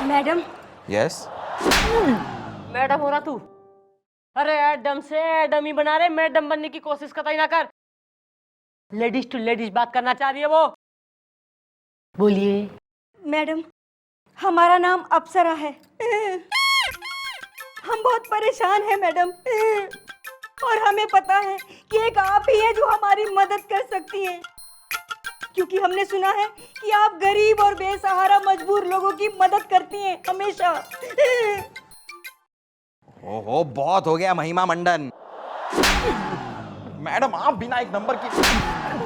Madam. Yes. Madam हो रहा तू? अरे एडम से एडम ही बना रहे, मैडम बनने की कोशिश कतई ना कर। लेडीज टू लेडीज बात करना चाह रही है वो। बोलिए। मैडम, हमारा नाम अप्सरा है। हम बहुत परेशान हैं मैडम, और हमें पता है कि एक आप ही है जो हमारी मदद कर सकती हैं, क्योंकि हमने सुना है कि आप गरीब और बेसहारा मजबूर लोगों की मदद करती हैं हमेशा। ओहो, बहुत हो गया महिमा मंडन। मैडम आप बिना एक नंबर की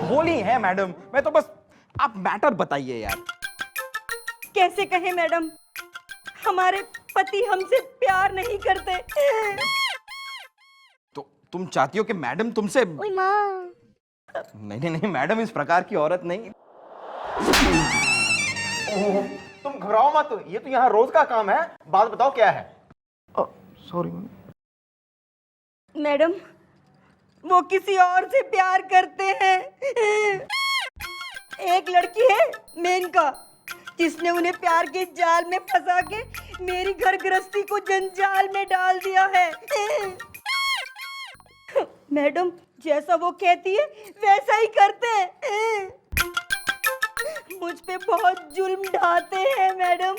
भोली हैं मैडम। मैं तो बस, आप मैटर बताइए यार। कैसे कहें मैडम, हमारे पति हमसे प्यार नहीं करते। तो तुम चाहती हो कि मैडम तुमसे? ओए माँ। नहीं नहीं मैडम, इस प्रकार की औरत नहीं। ओह, तुम घबराओ मत, ये तो यहाँ रोज का काम है। बात बताओ क्या है? सॉरी मैडम, वो किसी और से प्यार करते हैं। एक लड़की है मेनका, जिसने उन्हें प्यार के जाल में फंसा के मेरी घर गृहस्थी को जंजाल में डाल दिया है। मैडम, जैसा वो कहती है वैसा ही करते हैं। मुझ पे बहुत जुल्म ढाते हैं मैडम।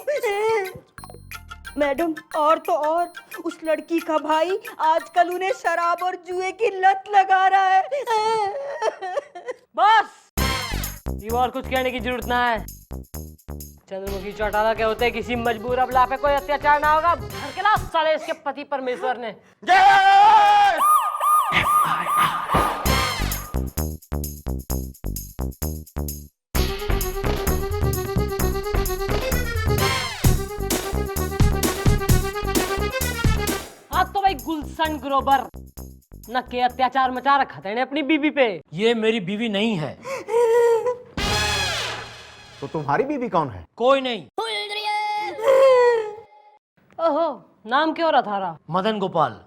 मैडम, और तो और उस लड़की का भाई आजकल उन्हें शराब और जुए की लत लगा रहा है। बस, ये और कुछ कहने की जरूरत ना है। चंद्रमुखी चौटाला के होते किसी मजबूर अबला पे कोई अत्याचार ना होगा। धड़केला साले इसके पति परमेश्वर ने। आज तो भाई गुलशन ग्रोवर न के अत्याचार मचा रखा था अपनी बीबी पे। ये मेरी बीवी नहीं है। तो तुम्हारी बीवी कौन है? कोई नहीं। ओहो, नाम क्यों रहा थारा? मदन गोपाल।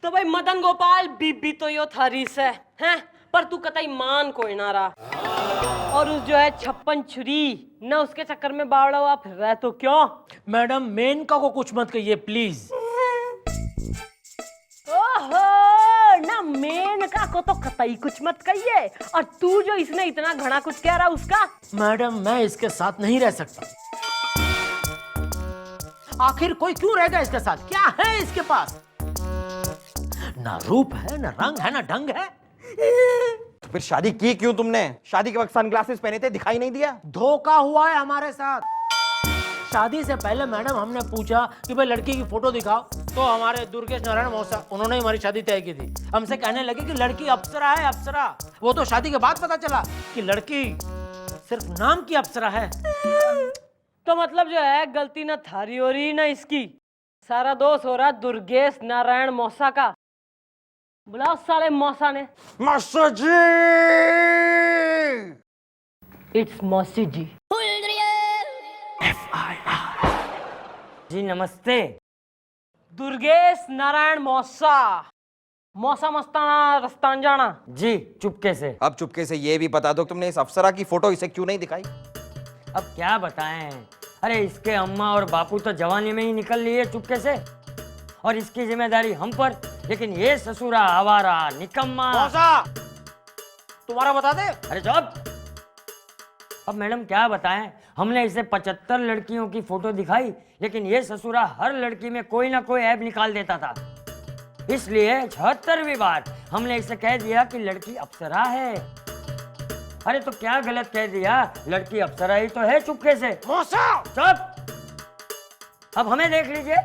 तो भाई मदन गोपाल बीबी तो यो थारी से हैं, पर तू कतई मान कोई ना रहा। और उस जो है 56 छुरी न, उसके चक्कर में बावड़ा हुआ फिर रहा है तो क्यों? मैडम, मेनका को कुछ मत कहिए प्लीज। ओहो, ना मेनका को तो कतई कुछ मत कहिए, और तू जो इसने इतना घना कुछ कह रहा उसका। मैडम, मैं इसके साथ नहीं रह सकता। आखिर कोई क्यों रहेगा इसके साथ? क्या है इसके पास? ना रूप है, ना रंग है, ना ढंग है। तो फिर शादी की क्यों तुमने? शादी के वक्त सनग्लासेस पहने थे, दिखाई नहीं दिया? धोखा हुआ है हमारे साथ। शादी से पहले मैडम हमने पूछा कि भाई लड़की की फोटो दिखाओ, तो हमारे दुर्गेश नारायण मौसा उन्होंने हमारी शादी तय की थी। हमसे कहने लगे कि लड़की अप्सरा है, अप्सरा। वो तो शादी के बाद पता चला कि लड़की सिर्फ नाम की अप्सरा है। तो मतलब जो है गलती ना थारी हो रही ना इसकी, सारा दोष हो रहा दुर्गेश नारायण मौसा का। बुलाओ साले मौसा ने। मौसा जी! इट्स मौसी जी। जी नमस्ते। दुर्गेश नारायण मौसा, मौसा मस्ताना रस्तान जाना। जी चुपके से। अब चुपके से ये भी बता दो तुमने इस अप्सरा की फोटो इसे क्यों नहीं दिखाई? अब क्या बताएं, अरे इसके अम्मा और बापू तो जवानी में ही निकल लिए चुपके से, और इसकी जिम्मेदारी हम पर। लेकिन ये ससुरा आवारा निकम्मा। मौसा, तुम्हारा बता दे। अरे चुप। अब मैडम क्या बताएं, हमने इसे 75 लड़कियों की फोटो दिखाई, लेकिन ये ससुरा हर लड़की में कोई ना कोई ऐब निकाल देता था। इसलिए 76वीं बार हमने इसे कह दिया कि लड़की अप्सरा है। अरे तो क्या गलत कह दिया, लड़की अप्सरा ही तो है चुपके से। मौसा! चुप। अब हमें देख लीजिए।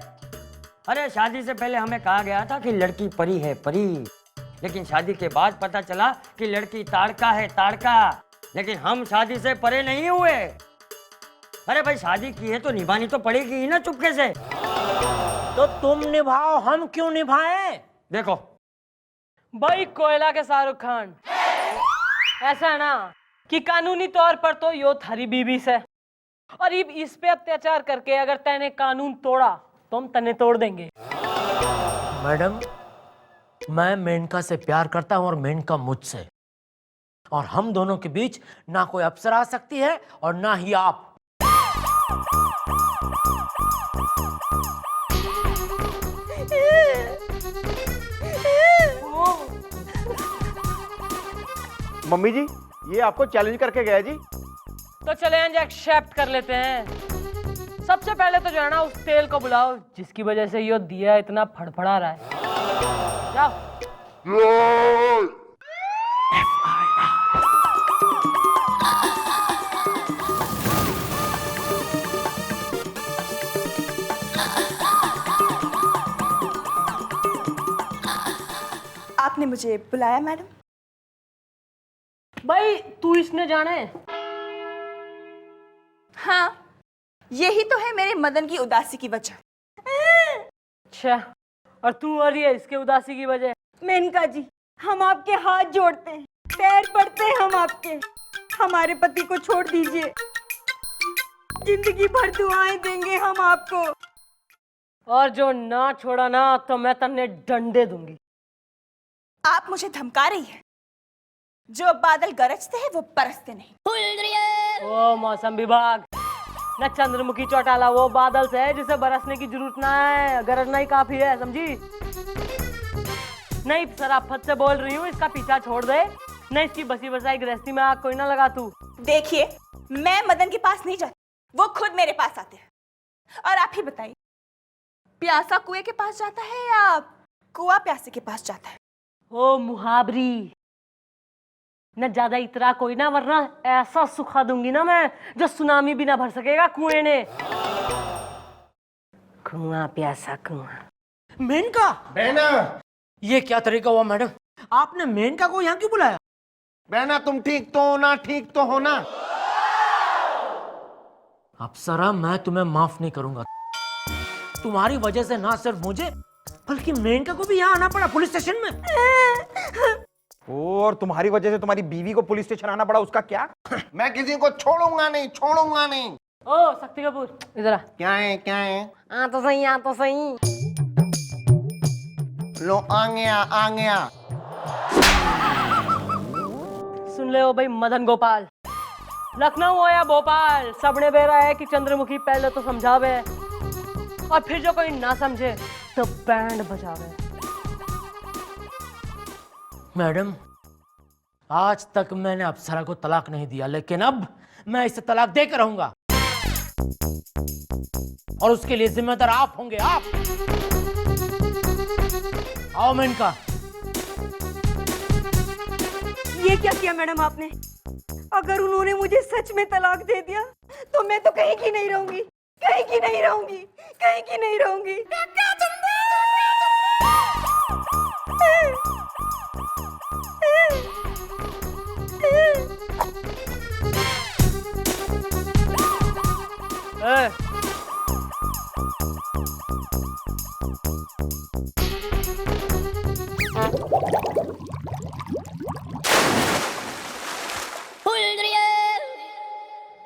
अरे शादी से पहले हमें कहा गया था कि लड़की परी है, परी। लेकिन शादी के बाद पता चला कि लड़की ताड़का है, ताड़का। लेकिन हम शादी से परे नहीं हुए। अरे भाई शादी की है तो निभानी तो पड़ेगी ही ना चुपके से। तो तुम निभाओ, हम क्यों निभाएं? देखो भाई कोयला के शाहरुख खान, ऐसा है ना कि कानूनी तौर पर तो यो थारी बीबी से, और इस पे अत्याचार करके अगर तैने कानून तोड़ा तो हम तने तोड़ देंगे। मैडम, मैं मेनका से प्यार करता हूं और मेनका मुझसे, और हम दोनों के बीच ना कोई अप्सरा आ सकती है और ना ही आप। मम्मी जी, ये आपको चैलेंज करके गया जी। तो चैलेंज एक्सेप्ट कर लेते हैं। सबसे पहले तो जो है ना, उस तेल को बुलाओ जिसकी वजह से ये दिया इतना फड़फड़ा रहा है। जाओ। आपने मुझे बुलाया मैडम? भाई तू इसने जाने। हाँ, यही तो है मेरे मदन की उदासी की वजह। अच्छा, और तू और ये इसके उदासी की वजह? मेनका जी, हम आपके हाथ जोड़ते हैं, पैर पड़ते हैं हम आपके। हमारे पति को छोड़ दीजिए, जिंदगी भर दुआएं देंगे हम आपको। और जो ना छोड़ा ना तो मैं तन्ने डंडे दूंगी। आप मुझे धमका रही है? जो बादल गरजते हैं वो बरसते नहीं। ओ मौसम विभाग, न चंद्रमुखी चौटाला वो बादल से है जिसे बरसने की जरूरत ना है, गरजना ही काफी है, समझी? नहीं शराफत से बोल रही हूँ, इसका पीछा छोड़ दे, न इसकी बसी बसाई गृहस्थी में आग कोई ना लगा तू। देखिए, मैं मदन के पास नहीं जाती, वो खुद मेरे पास आते हैं। और आप ही बताइए, प्यासा कुएं के पास जाता है या कुआं प्यासे के पास जाता है? ओ मुहावरी, न ज्यादा इतरा कोई ना, वरना ऐसा सुखा दूंगी ना मैं जो सुनामी भी ना भर सकेगा कुएं ने। कुआं प्यासा कुआं। मेनका, बहना, ये क्या तरीका हुआ मैडम? आपने मेनका को यहाँ क्यों बुलाया? बहना तुम ठीक तो हो ना? ठीक तो हो ना? अप्सरा, मैं तुम्हें माफ नहीं करूंगा। तुम्हारी वजह से ना सिर्फ मुझे बल्कि मेनका को भी यहाँ आना पड़ा पुलिस स्टेशन में। और तुम्हारी वजह से तुम्हारी बीवी को पुलिस स्टेशन आना पड़ा, उसका क्या? मैं किसी को छोड़ूंगा नहीं, छोड़ूंगा नहीं। ओ शक्ति कपूर, इधर आ। क्या है, क्या है? आ तो सही, आ तो सही। लो आ गया, आ गया। सुन ले ओ भाई मदन गोपाल, लखनऊ हो या भोपाल, सबने बेरा है कि चंद्रमुखी पहले तो समझावे और फिर जो कोई ना समझे तो बैंड बजावे। मैडम, आज तक मैंने अप्सरा को तलाक नहीं दिया, लेकिन अब मैं इसे तलाक देकर रहूंगा और उसके लिए जिम्मेदार आप होंगे, आप। आओ मेनका। ये क्या किया मैडम आपने? अगर उन्होंने मुझे सच में तलाक दे दिया तो मैं तो कहीं की नहीं रहूंगी, कहीं की नहीं रहूंगी, कहीं की नहीं रहूंगी।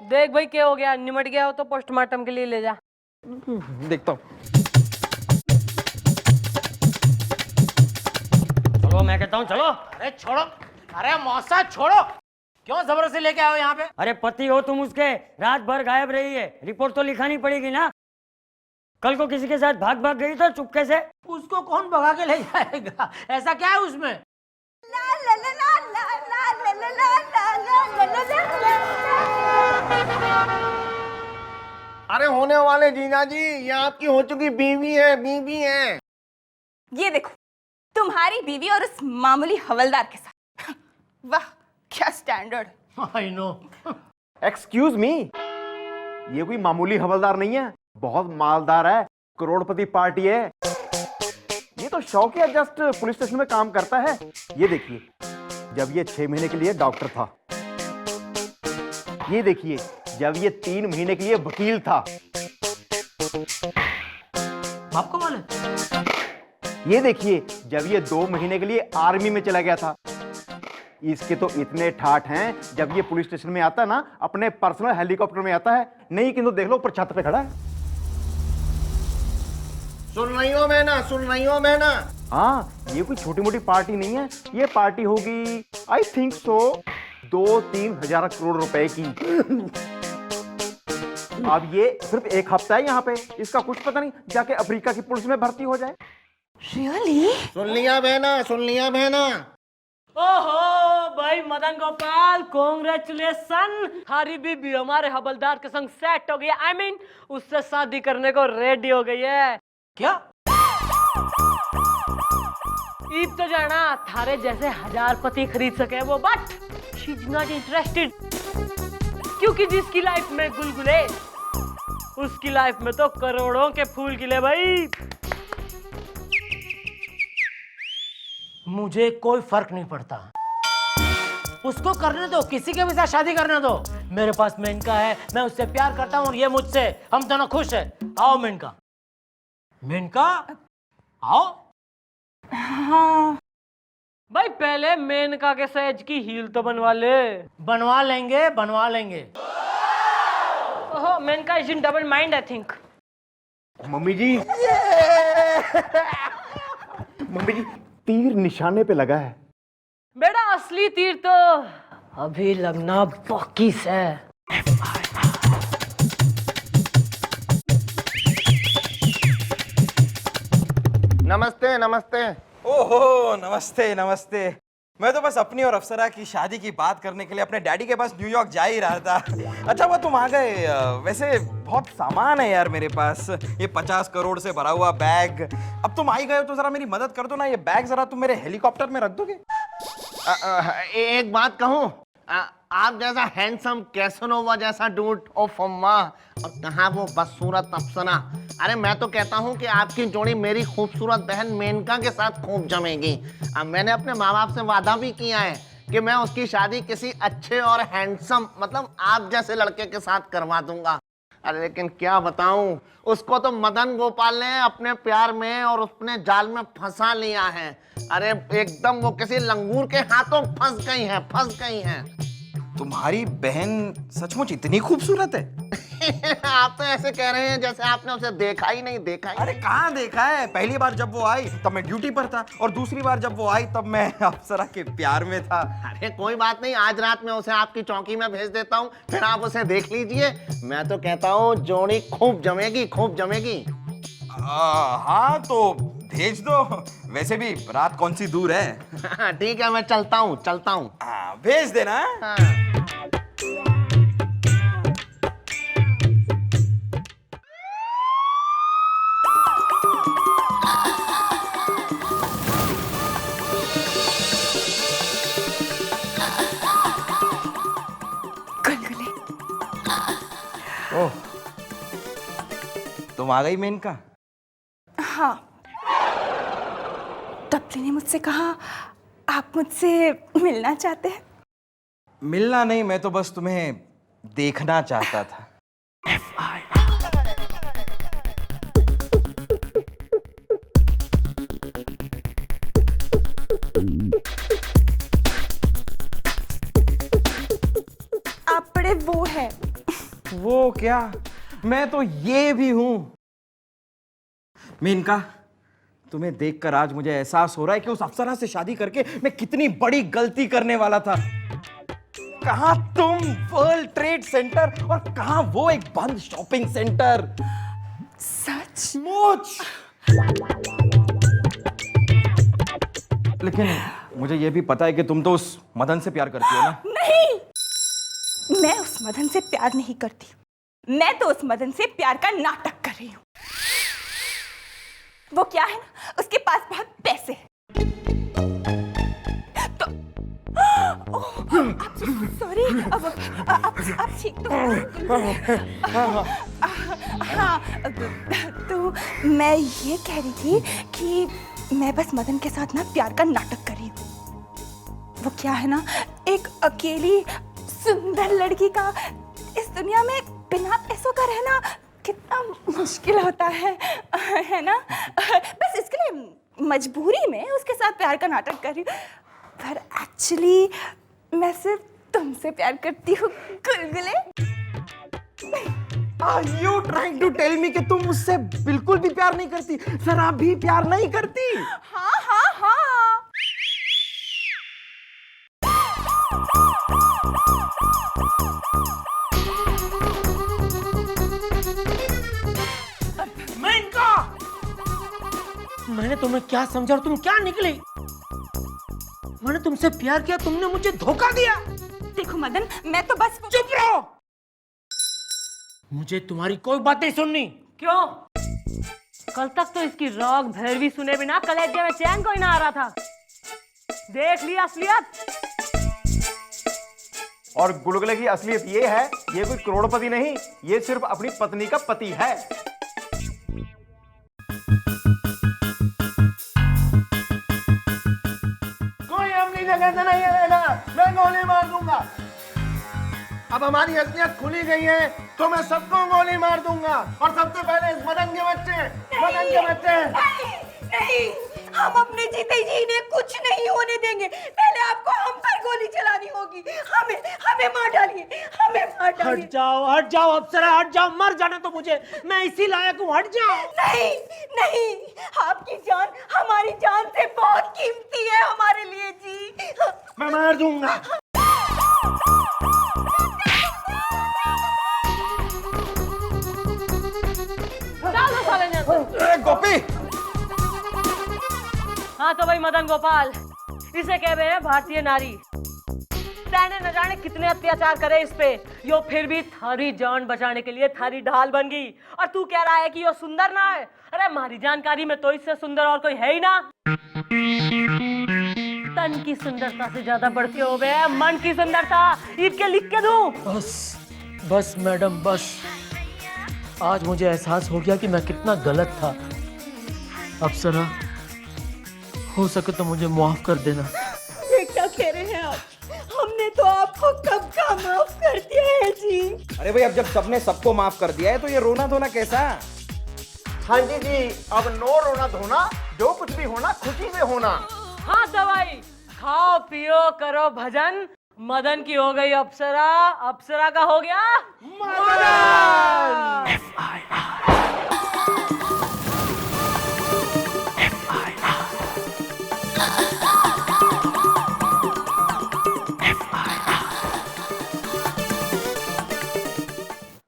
देख भाई क्या हो गया, निमट गया हो तो पोस्टमार्टम के लिए ले जा। देखता हूँ। चलो मैं कहता हूँ चलो। अरे छोड़ो, अरे मौसा छोड़ो, क्यों जबरदस्ती लेके आओ यहाँ पे? अरे पति हो तुम उसके, रात भर गायब रही है, रिपोर्ट तो लिखानी पड़ेगी ना। कल को किसी के साथ भाग भाग गई तो चुपके से। उसको कौन भगा के ले जाएगा? ऐसा क्या है उसमें? अरे होने वाले जीना जी, ये आपकी हो चुकी बीवी है, बीवी है। ये देखो, तुम्हारी बीवी और उस मामूली हवलदार के साथ। वाह क्या standard. I know. Excuse me, ये कोई मामूली हवलदार नहीं है, बहुत मालदार है, करोड़पति पार्टी है। ये तो शौकिया जस्ट पुलिस स्टेशन में काम करता है। ये देखिए, जब ये 6 महीने के लिए डॉक्टर था, ये देखिए जब ये 3 महीने के लिए वकील था, आपको मालूम है? ये देखिए जब ये 2 महीने के लिए आर्मी में चला गया था। इसके तो इतने ठाठ हैं, जब ये पुलिस स्टेशन में आता है ना, अपने पर्सनल हेलीकॉप्टर में आता है। नहीं किंतु देख लो ऊपर छत पे खड़ा है। सुन रही हो मैना, सुन रही हो मैना? हाँ, ये कोई छोटी मोटी पार्टी नहीं है, ये पार्टी होगी आई थिंक सो 2-3 हजार करोड़ रुपए की। अब ये सिर्फ एक हफ्ता है यहाँ पे, इसका कुछ पता नहीं, जाके अफ्रीका की पुलिस में भर्ती हो जाए। रियली? सुन लिया बहना। ओहो भाई मदन गोपाल, कॉन्ग्रेचुलेशन, हमारी बीबी हमारे हवलदार के संग सेट हो गई। आई मीन उससे शादी करने को रेडी हो गई है। क्या? ईब तो जाना थारे जैसे 1000 पति खरीद सके वो, but she is not interested, क्योंकि जिसकी लाइफ में गुलगुले उसकी लाइफ में तो करोड़ों के फूल खिले भाई। मुझे कोई फर्क नहीं पड़ता, उसको करने दो, किसी के भी साथ शादी करने दो। मेरे पास मेनका है, मैं उससे प्यार करता हूँ और ये मुझसे, हम दोनों खुश हैं। आओ मेनका, मेनका आओ। हाँ भाई पहले मेनका के साइज की हील तो बनवा ले। बनवा लेंगे। ओहो, Menka is in double mind I think. Mummy ji तीर निशाने पे लगा है। बेटा असली तीर तो अभी लगना बाकी है। नमस्ते। ओहो नमस्ते। मैं तो बस अपनी और अप्सरा की शादी की बात करने के लिए अपने डैडी के पास न्यूयॉर्क जा ही रहा था। अच्छा वो तुम आ गए। वैसे बहुत सामान है यार मेरे पास, ये 50 करोड़ से भरा हुआ बैग। अब तुम आ ही गए हो तो जरा मेरी मदद कर दो ना, ये बैग जरा तुम मेरे हेलीकॉप्टर में रख दोगे? एक बात कहूँ, आप जैसा हैंडसम कैसनोवा जैसा डूड ओ फम्मा, और कहाँ वो बदसूरत अप्सरा। अरे मैं तो कहता हूँ कि आपकी जोड़ी मेरी खूबसूरत बहन मेनका के साथ खूब जमेगी। अब मैंने अपने माँ बाप से वादा भी किया है कि मैं उसकी शादी किसी अच्छे और हैंडसम, मतलब आप जैसे लड़के के साथ करवा दूंगा। अरे लेकिन क्या बताऊं, उसको तो मदन गोपाल ने अपने प्यार में और अपने जाल में फंसा लिया है। अरे एकदम वो किसी लंगूर के हाथों फंस गई है। तुम्हारी बहन सचमुच इतनी खूबसूरत है? आप तो ऐसे कह रहे हैं जैसे आपने उसे देखा ही नहीं। अरे कहाँ देखा है, पहली बार जब वो आई तब मैं ड्यूटी पर था, और दूसरी बार जब वो आई तब मैं अप्सरा के प्यार में था। अरे कोई बात नहीं, आज रात में उसे आपकी चौकी में भेज देता हूँ, फिर आप उसे देख लीजिए। मैं तो कहता हूँ जोड़ी खूब जमेगी। हाँ तो भेज दो। वैसे भी रात कौन सी दूर है। ठीक है, मैं चलता हूँ। हाँ भेज देना। हाँ। गुलगुले। ओह तुम आ गई मेनका? हाँ, टपली ने मुझसे कहा आप मुझसे मिलना चाहते हैं। मिलना नहीं, मैं तो बस तुम्हें देखना चाहता था। आप बड़े वो है। वो क्या, मैं तो ये भी हूं। मेनका तुम्हें देखकर आज मुझे एहसास हो रहा है कि उस अप्सरा से शादी करके मैं कितनी बड़ी गलती करने वाला था। कहां तुम वर्ल्ड ट्रेड सेंटर और कहां वो एक बंद शॉपिंग सेंटर। सचमुच? लेकिन मुझे ये भी पता है कि तुम तो उस मदन से प्यार करती हो ना। नहीं, मैं उस मदन से प्यार नहीं करती, मैं तो उस मदन से प्यार का नाटक कर रही हूँ। वो क्या है ना, उसके पास बहुत पैसे हैं। तो सॉरी, अब ठीक तो हाँ, तो मैं ये कह रही थी कि मैं बस मदन के साथ ना प्यार का नाटक कर रही हूँ। वो क्या है ना, एक अकेली सुंदर लड़की का इस दुनिया में बिना पैसों का रहना कितना मुश्किल होता है ना। बस इसके लिए मजबूरी में उसके साथ प्यार का नाटक कर रही हूँ, पर एक्चुअली मैं सिर्फ तुमसे प्यार करती हूँ गुलगुले। Are you trying to tell me कि तुम मुझसे बिल्कुल भी प्यार नहीं करती, जरा भी प्यार नहीं करती? हाँ हाँ हाँ। मैंने तुम्हें क्या समझा और तुम क्या निकली? मैंने तुमसे प्यार किया, तुमने मुझे धोखा दिया। देखो मदन, मैं तो बस चुप रहो। मुझे तुम्हारी कोई बात नहीं सुननी। क्यों? कल तक तो इसकी रॉक भैरवी सुने बिना कलेजे में चैन कोई ना आ रहा था। देख लिया असलियत। और गुलगुले की असलियत ये है, ये कोई करोड़पति नहीं, ये सिर्फ अपनी पत्नी का पति है। कोई अपनी जगह से नहीं रहेगा, मैं गोली मार दूंगा। अब हमारी असलियत खुली गई है तो मैं सबको गोली मार दूंगा, और सबसे पहले इस मदन के बच्चे। नहीं, नहीं, हम अपने जीते जी इन्हें कुछ नहीं होने देंगे। पहले आपको हम पर गोली चलानी होगी। हमें मार डालिए, हमें मार डालिए। हट जाओ अप्सरा, हट जाओ, मर जाने तो मुझे, मैं इसी लायक हूँ, हट जाओ। नहीं, नहीं, आपकी जान हमारी जान से बहुत कीमती है हमारे लिए जी। मैं मार दूंगा। डालो साले ने तो। गोपी, हाँ तो भाई मदन गोपाल, इसे कह रहे हैं भारतीय नारी। तैने न जाने कितने अत्याचार करे इस पे, यो फिर भी थारी जान बचाने के लिए थारी ढाल बन गई। और तू कह रहा है कि यो सुंदर ना है? अरे हमारी जानकारी में तो इससे सुंदर और कोई है ही ना। तन की सुंदरता से ज्यादा बढ़ती हो गए मन की सुंदरता। ईद के लिख के दूं? बस मैडम, बस। आज मुझे एहसास हो गया कि मैं कितना गलत था। अप्सरा, हो सके तो मुझे माफ कर देना। ये क्या कह रहे हैं आप? हमने तो आपको कब का माफ कर दिया है जी। अरे भाई, अब जब सबने सबको माफ कर दिया है तो ये रोना धोना कैसा? हाँ जी जी, अब नो रोना धोना, जो कुछ भी होना खुशी से होना। हाँ तो भाई, खाओ पियो करो भजन। मदन की हो गई अप्सरा, अप्सरा का हो गया मदन।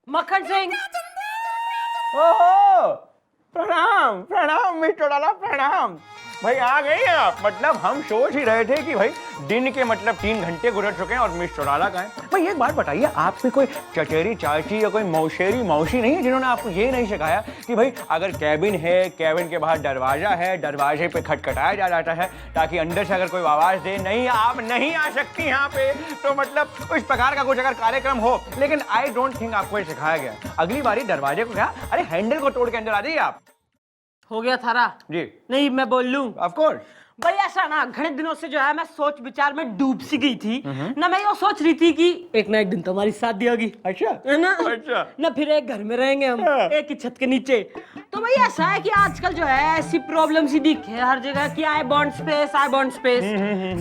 मक्खन सिंह, ओहो, प्रणाम प्रणाम मिस्टर डाला, प्रणाम। भाई आ गए आप? मतलब हम सोच ही रहे थे कि भाई दिन के मतलब 3 घंटे गुजर चुके हैं और मिस्टर डाला का है। भाई एक बात बताइए, आपसे कोई चचेरी चाची या कोई मौसेरी मौसी नहीं है जिन्होंने आपको ये नहीं सिखाया कि भाई अगर कैबिन है, कैबिन के बाहर दरवाजा है, दरवाजे पे खटखटाया जा जाता है ताकि अंदर से अगर कोई आवाज दे, नहीं आप नहीं आ सकती यहाँ पे, तो मतलब उस प्रकार का कुछ अगर कार्यक्रम हो। लेकिन आई डोंट थिंक आपको ये सिखाया गया। अगली बारी दरवाजे को क्या, अरे हैंडल को तोड़ के अंदर आ जाइए आप। हो गया थारा? जी नहीं मैं बोल लूं? Of course. भाई ऐसा ना, घने दिनों से जो है मैं सोच विचार में डूब सी गई थी ना। मैं ये सोच रही थी कि एक ना एक दिन तो हमारी शादी होगी, अच्छा है ना? अच्छा। ना फिर एक घर में रहेंगे हम, एक ही छत के नीचे। तो भाई ऐसा है कि आजकल जो है ऐसी प्रॉब्लम सी दिख है हर जगह कि आई बॉन्ड स्पेस, आई बॉन्ड स्पेस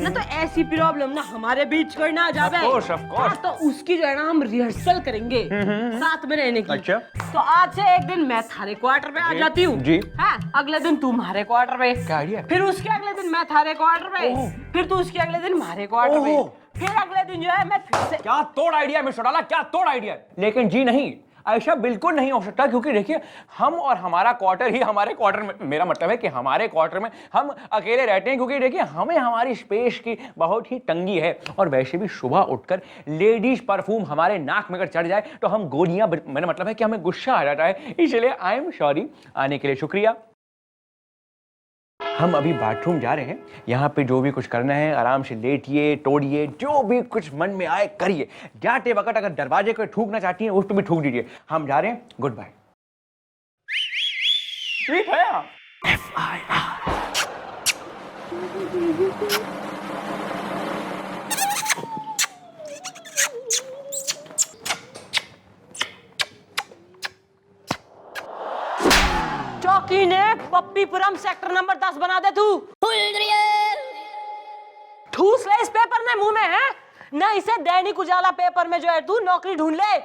ना। तो ऐसी प्रॉब्लम ना हमारे बीच कोई ना आ जावे। Of course. तो उसकी जो है ना हम रिहर्सल करेंगे साथ में रहने की। अच्छा। तो आज से एक दिन मैं थारे क्वार्टर पे आ जाती हूँ जी। हाँ, अगले दिन तू हमारे क्वार्टर पे, क्या आइडिया? फिर उसके अगले दिन मैं थारे क्वार्टर पे, फिर तू उसके अगले दिन हमारे क्वार्टर पे, फिर अगले दिन जो है मैं फिर से। क्या तोड़ आइडिया मिस्टर डाला, क्या तोड़ आइडिया। लेकिन जी नहीं, ऐसा बिल्कुल नहीं हो सकता, क्योंकि देखिए हम और हमारा क्वार्टर ही हमारे क्वार्टर में, मेरा मतलब है कि हमारे क्वार्टर में हम अकेले रहते हैं, क्योंकि देखिए हमें हमारी स्पेस की बहुत ही तंगी है। और वैसे भी सुबह उठकर लेडीज परफ्यूम हमारे नाक में अगर चढ़ जाए तो हम गोलियां, मेरा मतलब है कि हमें गुस्सा आ जाता है। इसलिए आई एम सॉरी, आने के लिए शुक्रिया। हम अभी बाथरूम जा रहे हैं, यहाँ पे जो भी कुछ करना है आराम से लेटिए, तोड़िए, जो भी कुछ मन में आए करिए। जाते वक्त अगर दरवाजे को ठूकना चाहती हैं उस पर भी ठूक दीजिए। हम जा रहे हैं, गुड बाय। ठीक है आप? चौकी ने पप्पीपुरम सेक्टर नंबर 10 बना दे तू। ठूस ले इस पेपर ने मुंह में है ना। इसे दैनिक उजाला पेपर में जो है तू नौकरी ढूंढ ले।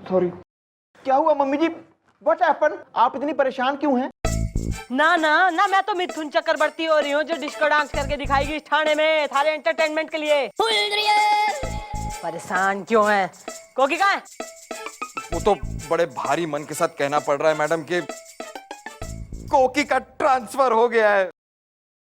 सॉरी। क्या हुआ मम्मी जी? What happened? आप इतनी परेशान क्यों हैं? ना ना ना, मैं तो मिथुन चक्रवर्ती हो रही हूँ जो डिस्को डांस करके दिखाएगी इस थाने में थारे एंटरटेनमेंट के लिए। परेशान क्यों है? कोकी कहाँ है? वो तो बड़े भारी मन के साथ कहना पड़ रहा है मैडम कि कोकी का ट्रांसफर हो गया है।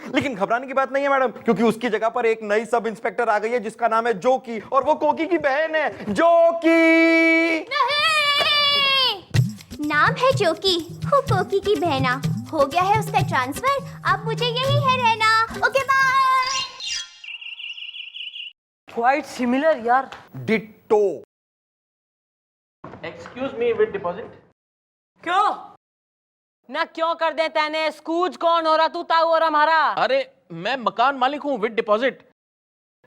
लेकिन घबराने की बात नहीं है मैडम, क्योंकि उसकी जगह पर एक नई सब इंस्पेक्टर आ गई है जिसका नाम है जोकी, और वो कोकी की बहन है जोकी। नहीं! नाम है जोकी, हूँ कोकी की बहना। हो गया है उसका ट्रांसफर, अब मुझे यही है रहना। Okay bye. क्वाइट सिमिलर यार। Ditto. Excuse me, with deposit. क्यों ना क्यों कर दे तेने? स्कूज कौन हो रहा, तू ताऊ और हमारा? अरे मैं मकान मालिक हूँ विद डिपॉजिट।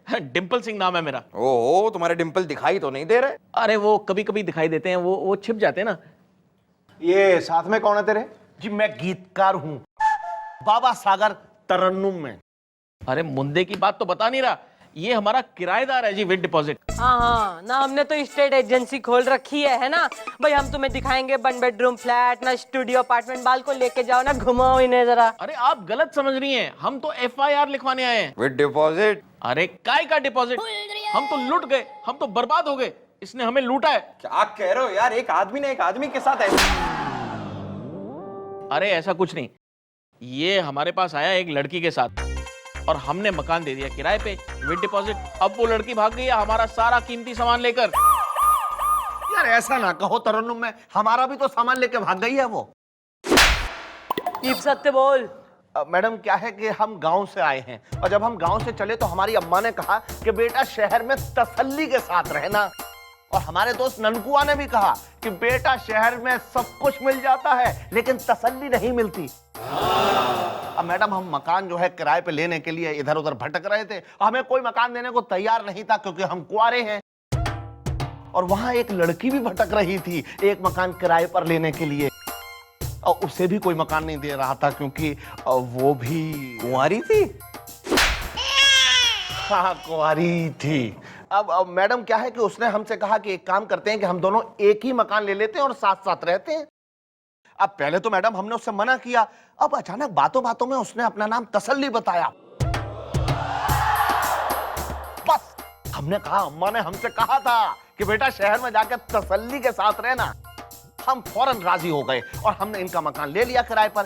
डिम्पल सिंह नाम है मेरा। ओह, तुम्हारे डिंपल दिखाई तो नहीं दे रहे। अरे वो कभी कभी दिखाई देते हैं, वो छिप जाते हैं ना। ये साथ में कौन है तेरे? जी मैं गीतकार हूँ, बाबा सागर तरन्नुम में। अरे मुंदे की बात तो बता नहीं रहा, ये हमारा किराएदार है जी विद डिपॉजिट। हाँ हाँ ना, हमने तो स्टेट एजेंसी खोल रखी है ना भाई। हम तुम्हें दिखाएंगे 1 बेडरूम फ्लैट ना स्टूडियो अपार्टमेंट। बाल को लेके जाओ ना, घुमाओ इन्हें जरा। अरे आप गलत समझ रही हैं, हम तो FIR लिखवाने आए हैं। With deposit? अरे काय का डिपॉजिट? हम तो लूट गए, हम तो बर्बाद हो गए, इसने हमें लूटा है। क्या कह रहे हो यार? एक आदमी ने एक आदमी के साथ ऐसा? अरे ऐसा कुछ नहीं, ये हमारे पास आया एक लड़की के साथ और हमने मकान दे दिया किराए पे विद डिपॉजिट। अब वो लड़की भाग गई है हमारा सारा कीमती सामान लेकर। यार ऐसा ना कहो तरन्नुम, में हमारा भी तो सामान लेके भाग गई है वो। दीप सत्य बोल। मैडम क्या है कि हम गांव से आए हैं, और जब हम गांव से चले तो हमारी अम्मा ने कहा कि बेटा शहर में तसल्ली के साथ रहना, और हमारे दोस्त ननकुआ ने भी कहा कि बेटा शहर में सब कुछ मिल जाता है लेकिन तसल्ली नहीं मिलती। अब मैडम हम मकान जो है किराए पे लेने के लिए इधर उधर भटक रहे थे, हमें कोई मकान देने को तैयार नहीं था क्योंकि हम कुंवारे हैं, और वहां एक लड़की भी भटक रही थी एक मकान किराए पर लेने के लिए, और उसे भी कोई मकान नहीं दे रहा था क्योंकि वो भी कुंवारी थी। हाँ कुंवारी थी। अब मैडम क्या है कि उसने हमसे कहा कि एक काम करते हैं कि हम दोनों एक ही मकान ले लेते हैं और साथ साथ रहते हैं। अब पहले तो मैडम हमने उससे मना किया, अब अचानक बातों बातों में उसने अपना नाम तसल्ली बताया। बस हमने कहा, अम्मा ने हमसे कहा था कि बेटा शहर में जाकर तसल्ली के साथ रहना। हम फौरन राजी हो गए और हमने इनका मकान ले लिया किराए पर,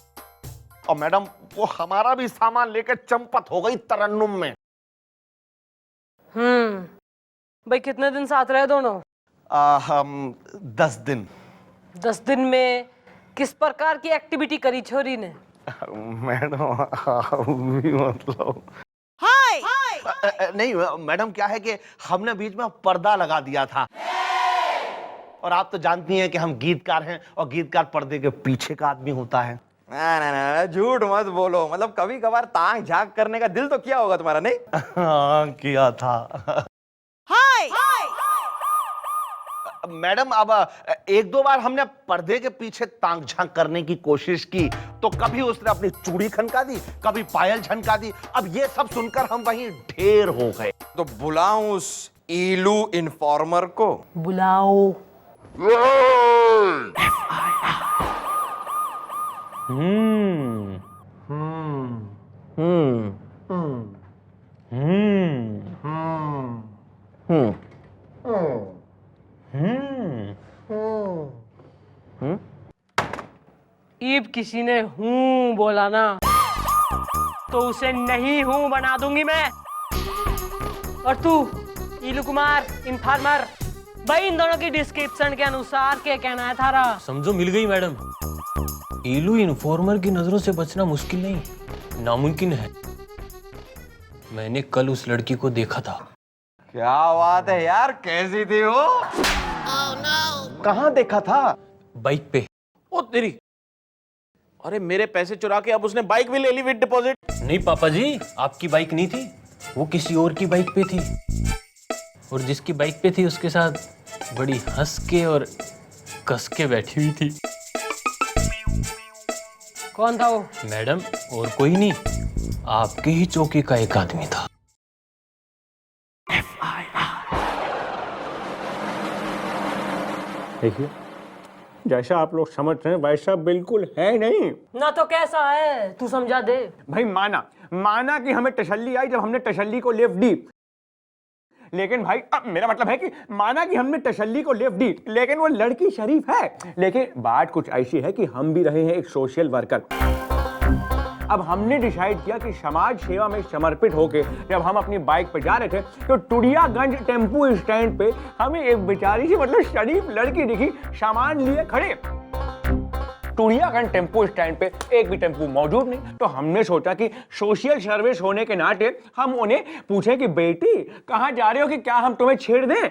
और मैडम वो हमारा भी सामान लेकर चंपत हो गई तरन्नुम में। भाई कितने दिन साथ रहे दोनों? हम 10 दिन। 10 दिन में किस प्रकार की एक्टिविटी करी छोरी ने? मैडम भी मतलब नहीं मैडम क्या है कि हमने बीच में पर्दा लगा दिया था, और आप तो जानती हैं कि हम गीतकार हैं और गीतकार पर्दे के पीछे का आदमी होता है। ना ना ना, झूठ मत बोलो। मतलब कभी कभार तांग झांक करने का दिल तो किया होगा तुम्हारा, नहीं? हाँ किया था। मैडम अब एक दो बार हमने पर्दे के पीछे तांग झांक करने की कोशिश की, तो कभी उसने अपनी चूड़ी खनका दी, कभी पायल झनका दी। अब ये सब सुनकर हम वहीं ढेर हो गए। तो बुलाऊं उस ईलू इन्फॉर्मर को? बुलाओ। ईब किसी ने हूं बोला ना तो उसे नहीं हूं बना दूंगी मैं। और तू ईलू कुमार इन्फॉर्मर, भाई इन दोनों की डिस्क्रिप्शन के अनुसार क्या कहना है थारा? समझो मिल गई मैडम। ईलू इन्फॉर्मर की नजरों से बचना मुश्किल नहीं, नामुमकिन है। मैंने कल उस लड़की को देखा था। क्या बात है यार, कैसी थी वो? कहाँ देखा था? बाइक पे। ओ तेरी, अरे मेरे पैसे चुरा के अब उसने बाइक भी ले ली विद डिपॉजिट। नहीं पापा जी, आपकी बाइक नहीं थी, वो किसी और की बाइक पे थी, और जिसकी बाइक पे थी उसके साथ बड़ी हंस के और कस के बैठी हुई थी। कौन था वो? मैडम और कोई नहीं, आपके ही चौकी का एक आदमी था। देखिए जैसा आप लोग समझ रहे हैं वैसा बिल्कुल है नहीं। ना तो कैसा है, तू समझा दे। भाई माना कि हमें तसल्ली आई जब हमने तसल्ली को लिफ्ट दी, लेकिन भाई मेरा मतलब है कि माना कि हमने तसल्ली को लिफ्ट दी, लेकिन वो लड़की शरीफ है। लेकिन बात कुछ ऐसी है कि हम भी रहे हैं एक सोशल वर्कर। अब हमने डिसाइड किया कि समाज सेवा में समर्पित होके जब हम अपनी बाइक पे जा रहे थे तो टुडियागंज टेम्पो स्टैंड पे हमें एक बेचारी सी मतलब शरीफ लड़की दिखी, सामान लिए खड़े। टुडियागंज टेम्पो स्टैंड पे एक भी टेम्पो मौजूद नहीं, तो हमने सोचा कि सोशल सर्विस होने के नाते हम उन्हें पूछे कि बेटी कहाँ जा रहे हो, कि क्या हम तुम्हें छेड़ दें।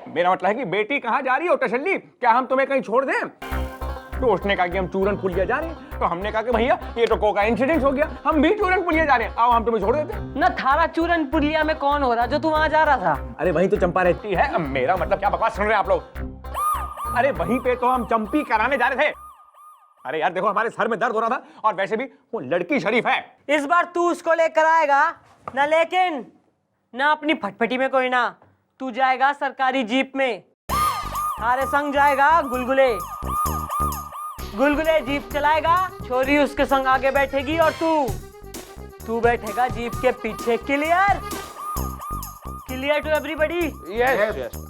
मेरा मतलब है कि बेटी कहाँ जा रही हो तसल्ली, क्या हम तुम्हें कहीं छोड़ दें। तो उसने कहा कि हम चूरन पुलिया जा रहे हैं। तो हमने कहा कि भैया ये तो कोका इंसिडेंट हो गया, हम भी चूरन पुलिया जा रहे हैं, आओ हम तुम्हें छोड़ देते हैं। ना थारा चूरन पुलिया में कौन हो रहा जो तू वहां जा रहा था? अरे वहीं तो चंपा रहती है। मेरा मतलब क्या बकवास सुन रहे हैं आप लोग। अरे वहीं पे तो हम चंपी कराने जा रहे थे। अरे यार देखो हमारे सर में दर्द हो रहा था, और वैसे भी वो लड़की शरीफ है। इस बार तू उसको लेकर आएगा ना, लेकिन ना अपनी फटफटी में कोई ना, तू जाएगा सरकारी जीप में। थारे संग जाएगा गुलगुले। गुलगुले जीप चलाएगा, छोरी उसके संग आगे बैठेगी और तू बैठेगा जीप के पीछे। Clear? Clear to everybody? Yes yes.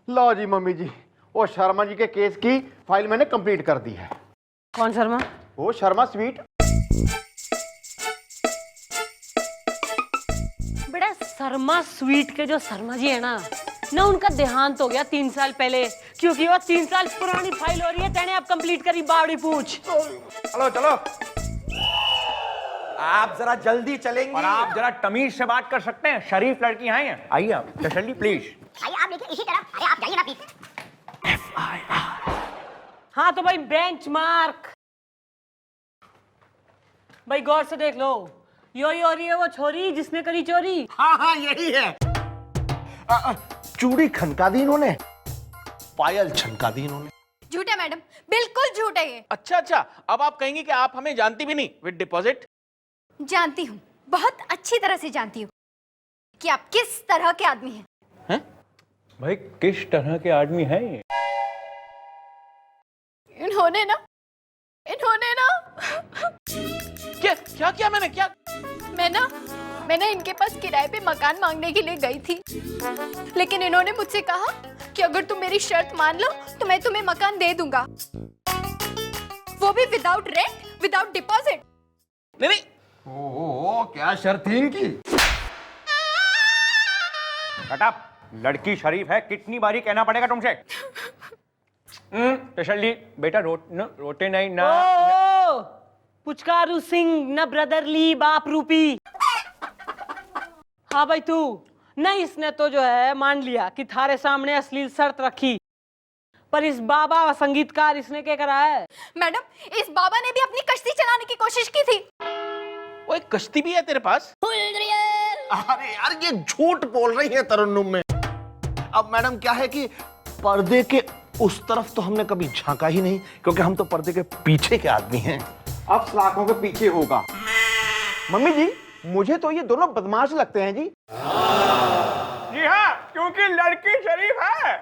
लो जी मम्मी जी, वो शर्मा जी के केस की फाइल मैंने कंप्लीट कर दी है। कौन शर्मा? वो शर्मा स्वीट। बड़ा शर्मा स्वीट के जो शर्मा जी है ना उनका देहांत हो गया 3 साल पहले, क्योंकि वो 3 साल पुरानी फाइल हो रही है। तेने अब कंप्लीट करी बावड़ी पूछ। चलो चलो, आप जरा जल्दी चलेंगे। और आप जरा तमीज से बात कर सकते हैं, शरीफ लड़की आई हैं। आइए आप तसल्ली प्लीज। आइए आप देखिए इसी तरफ, अरे आप जाइए ना प्लीज। हाँ तो भाई बेंच मार्क, भाई गौर से देख लो, यो हो रही है वो छोरी जिसने करी चोरी। हाँ हाँ यही है। चूड़ी खनका दी इन्होंने, पायल छनका दी इन्होंने। झूठे मैडम, बिल्कुल झूठ है ये। अच्छा अच्छा, अब आप कहेंगे कि आप हमें जानती भी नहीं विद डिपॉजिट। जानती हूँ, बहुत अच्छी तरह से जानती हूँ कि आप किस तरह के आदमी हैं। भाई किस तरह के आदमी हैं ये? इन्होंने ना क्या क्या क्या मैंने क्या? मैं ना इनके पास किराए पे मकान मांगने के लिए गई थी, लेकिन इन्होंने मुझसे कहा कि अगर तुम मेरी शर्त मान लो तो मैं तुम्हें मकान दे दूंगा, वो भी विदाउट रेंट, विदाउट डिपॉजिट। नहीं ओह क्या शर्त थी इनकी। कटअप, लड़की शरीफ है, कितनी बारी कहना पड़ेगा तुमसे। तसल्ली बेटा, रोटे नहीं ना। ओ पुचकारू सिंह न ब्रदरली बाप रूपी। हाँ भाई तू नहीं, इसने तो जो है मान लिया कि थारे सामने अश्लील शर्त रखी, पर इस बाबा संगीतकार इसने क्या करा है? मैडम इस बाबा ने भी अपनी कश्ती चलाने की कोशिश की थी। वो एक कश्ती भी है तेरे पास? अरे यार ये झूठ बोल रही है तरन्नुम में। अब मैडम क्या है कि पर्दे के उस तरफ तो हमने कभी झांका ही नहीं, क्योंकि हम तो पर्दे के पीछे के आदमी हैं। अब सलाखों के पीछे होगा। मम्मी जी मुझे तो ये दोनों बदमाश लगते हैं जी। जी हाँ, क्योंकि लड़की शरीफ है।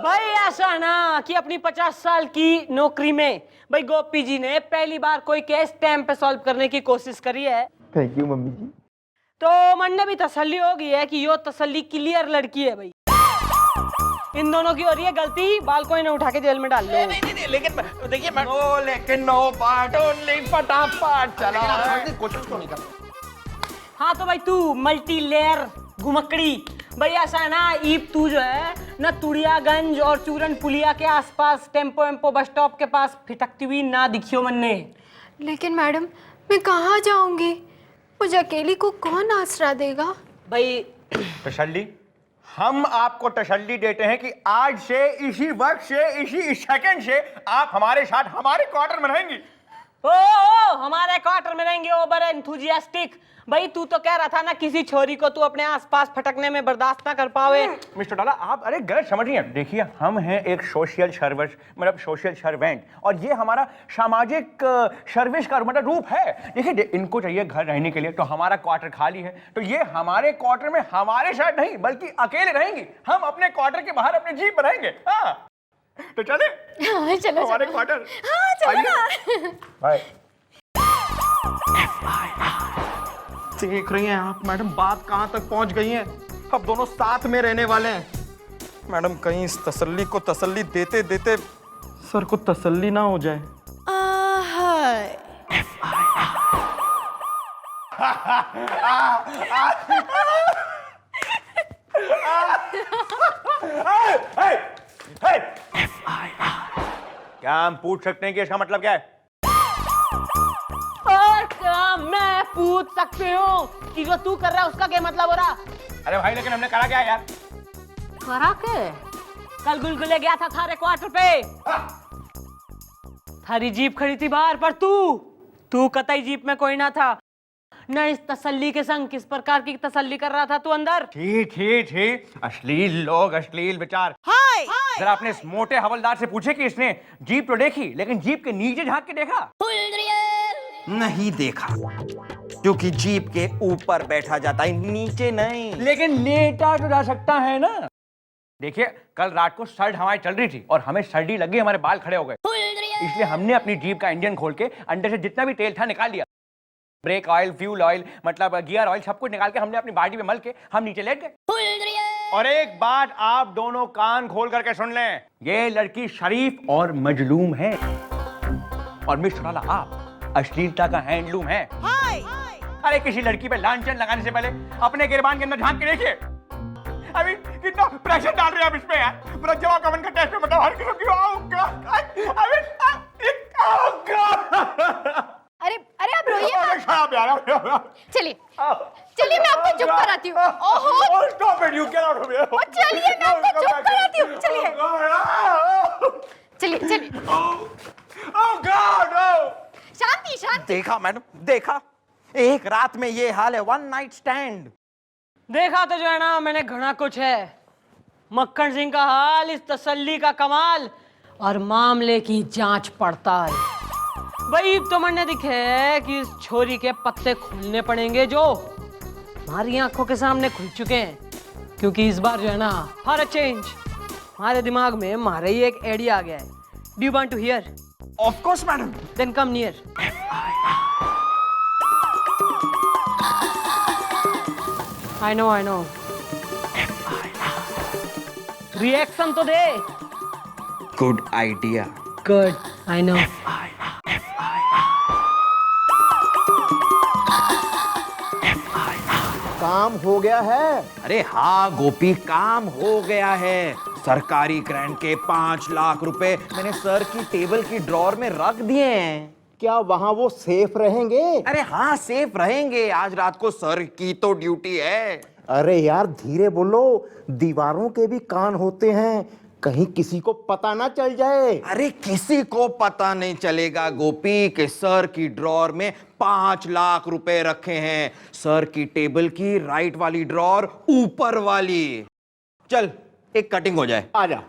भाई ऐसा ना कि अपनी 50 साल की नौकरी में भाई गोपी जी ने पहली बार कोई केस टाइम पे सॉल्व करने की कोशिश करी है। थैंक यू मम्मी जी। तो मन ने भी तसल्ली हो गई है कि यो तसल्ली क्लियर लड़की है भाई। इन दोनों की हो रही है गलती, बाल को इन्हें उठा के जेल में डाल लो। नहीं, लेकिन देखिए मैं लेकिन नो पार्ट ओनली फटाफट चला। कोशिश तो नहीं करता। हाँ तो भाई तू मल्टी लेयर घुमकड़ी, भाई ऐसा है ना, ईब तू जो है ना तुड़ियागंज और चूरन पुलिया के आसपास टेम्पो वेम्पो बस स्टॉप के पास फिटकती हुई ना दिखियो मन ने। लेकिन मैडम मैं कहाँ जाऊंगी, मुझे अकेली को कौन आसरा देगा? भाई तसल्ली, हम आपको तसल्ली देते हैं कि आज से, इसी वक्त से, इसी सेकंड से आप हमारे साथ हमारे क्वार्टर में रहेंगी। ओ हमारे क्वार्टर में रहेंगे, ओवर एंथुजियास्टिक। भाई तू तो कह रहा था ना किसी छोरी को तू अपने आसपास फटकने में बर्दाश्त ना कर पावे। मिस्टर डाला आप अरे गलत समझ रही हैं। देखिए हम हैं एक सोशल सर्विस, मतलब सोशल सर्वेंट, और ये हमारा सामाजिक सर्विस का मतलब रूप है। देखिए इनको चाहिए घर रहने के लिए, तो हमारा क्वार्टर खाली है, तो ये हमारे क्वार्टर में हमारे साथ नहीं बल्कि अकेले रहेंगी। हम अपने क्वार्टर के बाहर अपने जीप पर रहेंगे। हाँ तो चले हाँ, चलो हमारे चलो। क्वार्टर। हाँ चलो ना। बाय। देख रही हैं आप मैडम, बात कहाँ तक पहुंच गई है। अब दोनों साथ में रहने वाले हैं। मैडम कहीं इस तसल्ली को तसल्ली देते देते सर को तसल्ली ना हो जाए। क्या हम पूछ सकते हैं कि इसका मतलब क्या है? और क्या मैं पूछ सकती हूँ कि जो तू कर रहा है उसका क्या मतलब हो रहा? अरे भाई लेकिन हमने करा क्या है यार? करा के? कल गुलगुले गया था थारे क्वार्टर पे। थारी जीप खड़ी थी बाहर, पर तू कतई जीप में कोई ना था। न इस तसल्ली के संग किस प्रकार की तसल्ली कर रहा था तू अंदर? छी अश्लील लोग, अश्लील विचार। जरा अपने इस मोटे हवलदार से पूछे कि इसने जीप तो देखी लेकिन जीप के नीचे झांक के देखा? नहीं देखा, क्योंकि जीप के ऊपर बैठा जाता है, नीचे नहीं। लेकिन लेटा तो जा सकता है ना। देखिए कल रात को सर्द हवाएं चल रही थी और हमें सर्दी लगी, हमारे बाल खड़े हो गए, इसलिए हमने अपनी जीप का इंजन खोल के अंदर से जितना भी तेल था निकाल लिया। ब्रेक ऑयल, फ्यूल ऑयल, मतलब गियर ऑयल, सब कुछ निकाल के हमने अपनी बाडी में मल के हम नीचे लेट गए। और एक बात आप दोनों कान खोल करके सुन लें, ये लड़की शरीफ और मजलूम है और मिस चौटाला आप अश्लीलता का हैंडलूम है। अरे किसी लड़की पे लांछन लगाने से पहले अपने गिरबान के अंदर झांक के देखिए। अभी कितना प्रेशर डाल रहे हैं आप इस पे यार। पूरा जवाब कवन का टेस्ट में मतलब हर किसी की अरे अरे आप रोइए मत। खराब यार। चलिए चलिए मैं आपको चुप कराती हूँ। ओहो stop it, you get out of here. ओ चलिए मैं आपको चुप कराती हूँ। चलिए चलिए चलिए। ओह गॉड, शांति शांति। देखा मैडम, देखा, एक रात में ये हाल है। One night stand. देखा तो जो है ना, मैंने घना कुछ है। मक्खन सिंह का हाल, इस तसल्ली का कमाल और मामले की जांच पड़ताल। भाई तो मैंने दिखे कि इस छोरी के पत्ते खोलने पड़ेंगे जो हमारी आंखों के सामने खुल चुके हैं। क्योंकि इस बार जो है ना, फॉर अ चेंज हमारे दिमाग में हमारे ही एक आइडिया आ गया है। Do you want to hear? Of course madam. Then come near. I know. Reaction तो दे। Good idea. Good, I know. काम हो गया है। अरे हाँ गोपी, काम हो गया है। सरकारी ग्रांट के 5 लाख रुपए मैंने सर की टेबल की ड्रॉर में रख दिए हैं। क्या वहां वो सेफ रहेंगे? अरे हाँ, सेफ रहेंगे। आज रात को सर की तो ड्यूटी है। अरे यार धीरे बोलो, दीवारों के भी कान होते हैं, कहीं किसी को पता ना चल जाए। अरे किसी को पता नहीं चलेगा गोपी कि सर की ड्रॉर में 5 लाख रुपए रखे हैं। सर की टेबल की राइट वाली ड्रॉर ऊपर वाली। चल एक कटिंग हो जाए। आजा।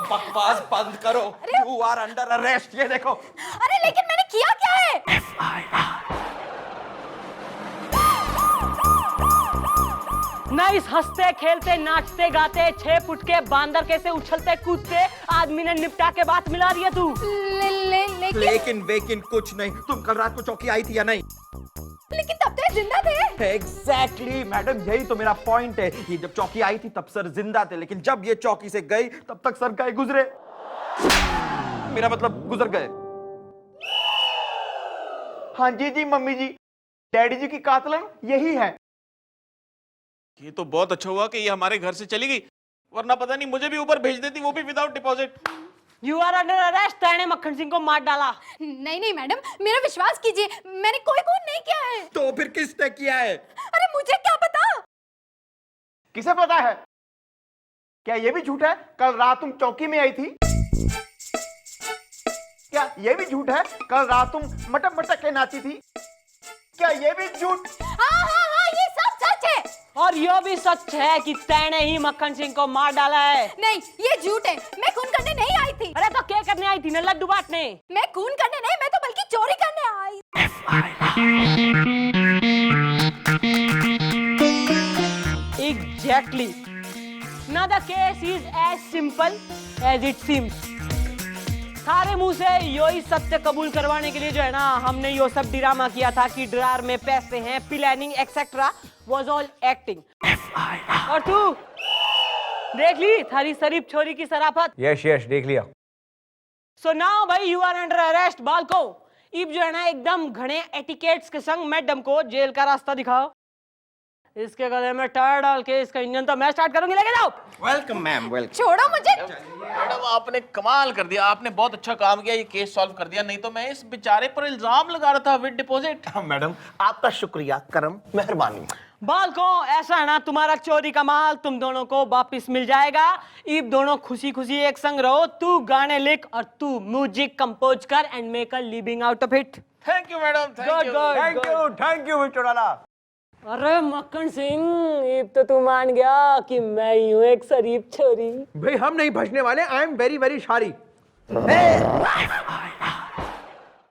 बकवास बंद करो। You are under arrest. ये देखो। अरे लेकिन मैंने किया क्या है? न इस हंसते खेलते नाचते गाते 6 फुट के बांदर कैसे उछलते कूदते आदमी ने निपटा के बात मिला रही है तू। लेकिन वेकिन कुछ नहीं। तुम कल रात को चौकी आई थी या नहीं? लेकिन तब तक जिंदा थे। एग्जैक्टली मैडम, यही तो मेरा पॉइंट है। ये जब चौकी आई थी तब सर जिंदा थे, लेकिन जब ये चौकी से गई तब तक सर गए गुजरे। मेरा मतलब गुजर गए। हाँ जी जी मम्मी जी, डैडी जी की कातलन यही है। ये तो बहुत अच्छा हुआ कि ये हमारे घर से चली गई, वरना पता नहीं मुझे भी ऊपर भेज देती, वो भी without deposit. You are under arrest. तैने मक्खन सिंह को मार डाला। नहीं नहीं मैडम, मेरा विश्वास कीजिए, मैंने कोई खून नहीं किया है। तो फिर किसने किया है? अरे मुझे क्या पता। किसे पता है? क्या ये भी झूठ है कल रात तुम चौकी में आई थी? क्या ये भी झूठ है कल रात तुम मटक मटक के नाची थी? क्या ये भी झूठ? हाँ हाँ हाँ, ये सब सच है। और ये भी सच है कि तैने ही मक्खन सिंह को मार डाला है। नहीं, ये झूठ है। मैं खून करने नहीं आई थी। अरे तो क्या करने आई थी? न लड्डू बांटने। मैं खून करने नहीं, मैं तो बल्कि चोरी करने आई। Exactly. Now the case is as simple as it seems. सारे मुंह से यो ही सत्य कबूल करवाने के लिए जो है ना, हमने यो सब ड्रामा किया था कि ड्रार में पैसे हैं, planning etcetera was all acting. और तू देख ली थारी शरीफ छोरी की शराफत। यश यश देख लिया। सो नाउ भाई यू आर अंडर अरेस्ट बालको। इब जो है ना एकदम घने एटिकेट्स के संग मैडम को जेल का रास्ता दिखाओ। इसके गले में टायर डाल के इसका इंजन तो मैं स्टार्ट करूंगी, लेके जाओ। Welcome ma'am, welcome. छोड़ो मुझे। मैडम आपने कमाल कर दिया, आपने बहुत अच्छा काम किया, ये केस सॉल्व कर दिया। नहीं तो मैं इस बेचारे पर इल्जाम लगा रहा था विद डिपॉजिट। मैडम आपका शुक्रिया, करम, मेहरबानी। बालको ऐसा है ना, तुम्हारा चोरी का माल तुम दोनों को वापिस मिल जाएगा। इब दोनों खुशी खुशी एक संग रहो। तू गाने लिख और तू म्यूजिक कंपोज कर and make a living out of it. Thank you madam, thank you mister डाला। अरे मक्खन सिंह, इब तो तू मान गया कि मैं ही हूँ एक शरीफ छोरी। भाई हम नहीं भजने वाले। I am very very sorry.